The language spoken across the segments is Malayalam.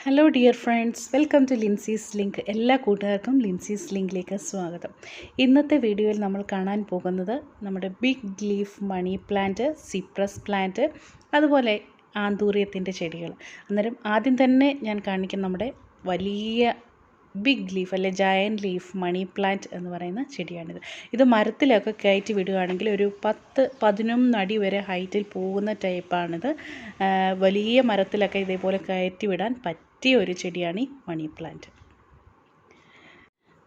Hello dear friends, welcome to Lincy's link. എല്ലാ കൂട്ടുകാർക്കും ലിൻസീസ് ലിങ്കിലേക്ക് സ്വാഗതം. ഇന്നത്തെ വീഡിയോയിൽ നമ്മൾ കാണാൻ പോകുന്നത് നമ്മുടെ big leaf money plant, cypress plant, അതുപോലെ ആന്തൂറിയത്തിൻ്റെ ചെടികൾ. അന്നേരം ആദ്യം തന്നെ ഞാൻ കാണിക്കുന്ന നമ്മുടെ വലിയ ബിഗ് ലീഫ് അല്ലെ ജയൻറ്റ് ലീഫ് മണി പ്ലാന്റ് എന്ന് പറയുന്ന ചെടിയാണിത്. ഇത് മരത്തിലൊക്കെ കയറ്റി വിടുകയാണെങ്കിൽ ഒരു 10-11 അടി വരെ ഹൈറ്റിൽ പോകുന്ന ടൈപ്പാണിത്. വലിയ മരത്തിലൊക്കെ ഇതേപോലെ കയറ്റി വിടാൻ പറ്റിയ ഒരു ചെടിയാണ് ഈ money plant.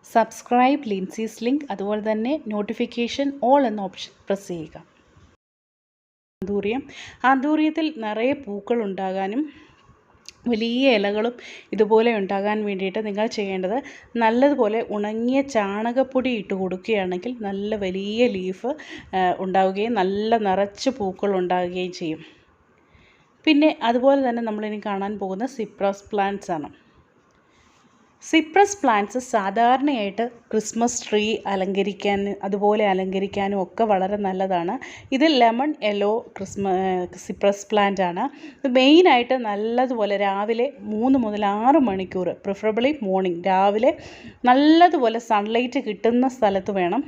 Subscribe Linsy's link, അതുപോലെ തന്നെ നോട്ടിഫിക്കേഷൻ ഓൾ എന്ന ഓപ്ഷൻ പ്രസ് ചെയ്യുക. ആന്തൂറിയത്തിൽ നിറയെ പൂക്കൾ ഉണ്ടാകാനും വലിയ ഇലകളും ഇതുപോലെ ഉണ്ടാകാൻ വേണ്ടിയിട്ട് നിങ്ങൾ ചെയ്യേണ്ടത് നല്ലതുപോലെ ഉണങ്ങിയ ചാണകപ്പൊടി ഇട്ട് കൊടുക്കുകയാണെങ്കിൽ നല്ല വലിയ ലീഫ് ഉണ്ടാവുകയും നല്ല നിറച്ച് പൂക്കൾ ഉണ്ടാവുകയും ചെയ്യും. പിന്നെ അതുപോലെ തന്നെ നമ്മളിനി കാണാൻ പോകുന്ന സിപ്രസ് പ്ലാന്റ്സ് ആണ്. സിപ്രസ് പ്ലാന്റ്സ് സാധാരണയായിട്ട് ക്രിസ്മസ് ട്രീ അതുപോലെ അലങ്കരിക്കാനും ഒക്കെ വളരെ നല്ലതാണ്. ഇത് ലെമൺ യെല്ലോ സിപ്രസ് പ്ലാന്റ് ആണ്. ഇത് മെയിനായിട്ട് നല്ലതുപോലെ രാവിലെ 3 മുതൽ 6 മണിക്കൂർ, പ്രിഫറബിളി മോർണിംഗ്, രാവിലെ നല്ലതുപോലെ സൺലൈറ്റ് കിട്ടുന്ന സ്ഥലത്ത് വേണം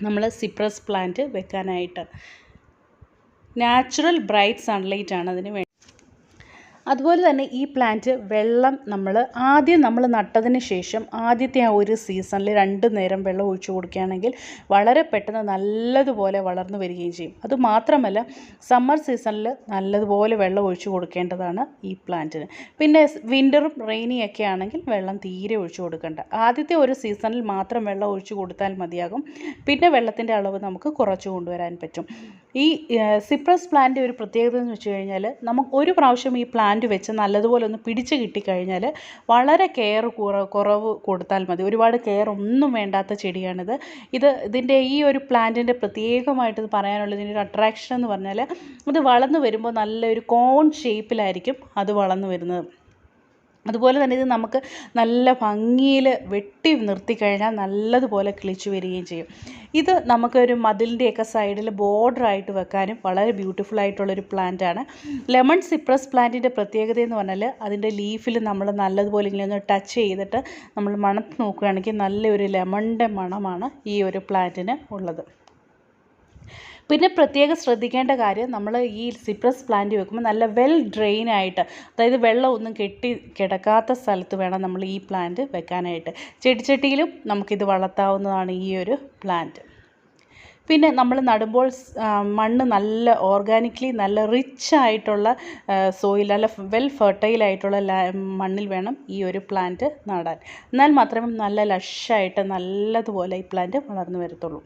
നമ്മൾ സിപ്രസ് പ്ലാന്റ് വെക്കാനായിട്ട്. നാച്ചുറൽ ബ്രൈറ്റ് സൺലൈറ്റ് ആണ് അതിന് വേണ്ടി. അതുപോലെ തന്നെ ഈ പ്ലാന്റ് വെള്ളം ആദ്യം നമ്മൾ നട്ടതിന് ശേഷം ആദ്യത്തെ ആ ഒരു സീസണിൽ 2 നേരം വെള്ളം ഒഴിച്ചു കൊടുക്കുകയാണെങ്കിൽ വളരെ പെട്ടെന്ന് നല്ലതുപോലെ വളർന്നു വരികയും ചെയ്യും. അതുമാത്രമല്ല സമ്മർ സീസണിൽ നല്ലതുപോലെ വെള്ളം ഒഴിച്ചു കൊടുക്കേണ്ടതാണ് ഈ പ്ലാന്റിന്. പിന്നെ വിൻ്ററും റെയിനിയൊക്കെ ആണെങ്കിൽ വെള്ളം തീരെ ഒഴിച്ചു കൊടുക്കേണ്ട. ആദ്യത്തെ ഒരു സീസണിൽ മാത്രം വെള്ളം ഒഴിച്ചു കൊടുത്താൽ മതിയാകും. പിന്നെ വെള്ളത്തിൻ്റെ അളവ് നമുക്ക് കുറച്ച് കൊണ്ടുവരാൻ പറ്റും. ഈ സിപ്രസ് പ്ലാന്റ് ഒരു പ്രത്യേകത എന്ന് വെച്ച് കഴിഞ്ഞാൽ നമുക്ക് ഒരു പ്രാവശ്യം ഈ പ്ലാന്റ് വെച്ച് നല്ലതുപോലെ ഒന്ന് പിടിച്ച് കിട്ടിക്കഴിഞ്ഞാൽ വളരെ കുറവ് കൊടുത്താൽ മതി. ഒരുപാട് കെയർ ഒന്നും വേണ്ടാത്ത ചെടിയാണിത്. ഇതിൻ്റെ ഈ ഒരു പ്ലാന്റിൻ്റെ പ്രത്യേകമായിട്ട് പറയാനുള്ളത്, ഇതിൻ്റെ ഒരു അട്രാക്ഷൻ എന്ന് പറഞ്ഞാൽ ഇത് വളർന്നു വരുമ്പോൾ നല്ലൊരു കോൺ ഷേപ്പിലായിരിക്കും അത് വളർന്നു വരുന്നത്. അതുപോലെ തന്നെ ഇത് നമുക്ക് നല്ല ഭംഗിയിൽ വെട്ടി നിർത്തിക്കഴിഞ്ഞാൽ നല്ലതുപോലെ കിളിച്ചു വരികയും ചെയ്യും. ഇത് നമുക്കൊരു മതിലിൻ്റെയൊക്കെ സൈഡിൽ ബോർഡറായിട്ട് വെക്കാനും വളരെ ബ്യൂട്ടിഫുൾ ആയിട്ടുള്ളൊരു പ്ലാന്റാണ്. ലെമൺ സിപ്രസ് പ്ലാന്റിൻ്റെ പ്രത്യേകത എന്ന് പറഞ്ഞാൽ അതിൻ്റെ ലീഫിൽ നമ്മൾ നല്ലതുപോലെ ഇങ്ങനെ ഒന്ന് ടച്ച് ചെയ്തിട്ട് നമ്മൾ മണത്ത് നോക്കുകയാണെങ്കിൽ നല്ലൊരു ലെമണിൻ്റെ മണമാണ് ഈ ഒരു പ്ലാന്റിന് ഉള്ളത്. പിന്നെ പ്രത്യേകം ശ്രദ്ധിക്കേണ്ട കാര്യം, നമ്മൾ ഈ സിപ്രസ് പ്ലാന്റ് വെക്കുമ്പോൾ നല്ല വെൽ ഡ്രെയിനായിട്ട്, അതായത് വെള്ളം ഒന്നും കിടക്കാത്ത സ്ഥലത്ത് വേണം നമ്മൾ ഈ പ്ലാന്റ് വെക്കാനായിട്ട്. ചെടിച്ചട്ടിയിലും നമുക്കിത് വളർത്താവുന്നതാണ് ഈ ഒരു പ്ലാന്റ്. പിന്നെ നമ്മൾ നടുമ്പോൾ മണ്ണ് നല്ല ഓർഗാനിക്കലി നല്ല റിച്ച് ആയിട്ടുള്ള സോയിൽ, നല്ല വെൽ ഫെർട്ടൈലായിട്ടുള്ള മണ്ണിൽ വേണം ഈ ഒരു പ്ലാന്റ് നടാൻ. എന്നാൽ മാത്രമേ നല്ല ലഷായിട്ട് നല്ലതുപോലെ ഈ പ്ലാന്റ് വളർന്നു വരത്തുള്ളൂ.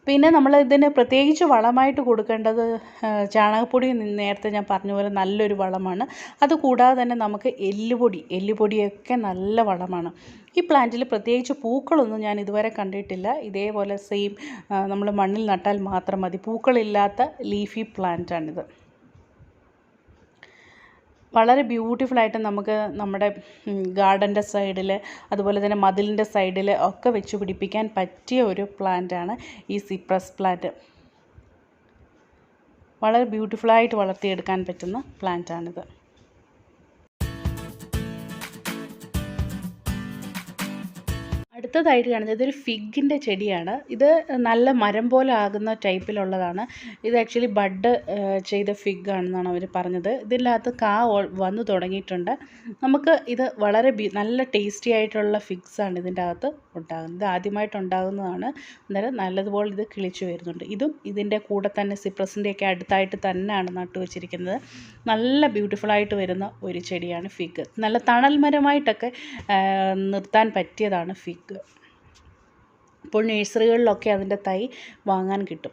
പിന്നെ നമ്മൾ ഇതിന് പ്രത്യേകിച്ച് വളമായിട്ട് കൊടുക്കേണ്ടത് ചാണകപ്പൊടി, നേരത്തെ ഞാൻ പറഞ്ഞ പോലെ നല്ലൊരു വളമാണ്. അതുകൂടാതെ തന്നെ നമുക്ക് എല്ലുപൊടിയൊക്കെ നല്ല വളമാണ്. ഈ പ്ലാന്റിൽ പ്രത്യേകിച്ച് പൂക്കളൊന്നും ഞാൻ ഇതുവരെ കണ്ടിട്ടില്ല. ഇതേപോലെ സെയിം നമ്മൾ മണ്ണിൽ നട്ടാൽ മാത്രം മതി. പൂക്കളില്ലാത്ത ലീഫി പ്ലാന്റാണിത്. വളരെ ബ്യൂട്ടിഫുള്ളായിട്ട് നമുക്ക് നമ്മുടെ ഗാർഡൻ്റെ സൈഡിൽ, അതുപോലെ തന്നെ മതിലിൻ്റെ സൈഡിൽ ഒക്കെ വെച്ച് പിടിപ്പിക്കാൻ പറ്റിയ ഒരു പ്ലാന്റാണ് ഈ സിപ്രസ് പ്ലാന്റ്. വളരെ ബ്യൂട്ടിഫുള്ളായിട്ട് വളർത്തിയെടുക്കാൻ പറ്റുന്ന പ്ലാന്റാണിത്. അടുത്തതായിട്ട് കാണുന്നത് ഇതൊരു ഫിഗിൻ്റെ ചെടിയാണ്. ഇത് നല്ല മരം പോലെ ആകുന്ന ടൈപ്പിലുള്ളതാണ്. ഇത് ആക്ച്വലി ബഡ് ചെയ്ത ഫിഗ് ആണെന്നാണ് അവർ പറഞ്ഞത്. ഇതിനകത്ത് വന്നു തുടങ്ങിയിട്ടുണ്ട്. നമുക്ക് ഇത് വളരെ നല്ല ടേസ്റ്റി ആയിട്ടുള്ള ഫിഗ്സാണ് ഇതിൻ്റെ അകത്ത് ഉണ്ടാകുന്നത്. ഇത് ആദ്യമായിട്ടുണ്ടാകുന്നതാണ്. അന്നേരം നല്ലതുപോലെ ഇത് കിളിച്ചു വരുന്നുണ്ട്. ഇതും ഇതിൻ്റെ കൂടെ തന്നെ സിപ്രസിൻ്റെയൊക്കെ അടുത്തായിട്ട് തന്നെയാണ് നട്ടു വച്ചിരിക്കുന്നത്. നല്ല ബ്യൂട്ടിഫുള്ളായിട്ട് വരുന്ന ഒരു ചെടിയാണ് ഫിഗ്. നല്ല തണൽ മരമായിട്ടൊക്കെ നിർത്താൻ പറ്റിയതാണ് ഫിഗ്. ഇപ്പോൾ നഴ്സറികളിലൊക്കെ അതിൻ്റെ തൈ വാങ്ങാൻ കിട്ടും.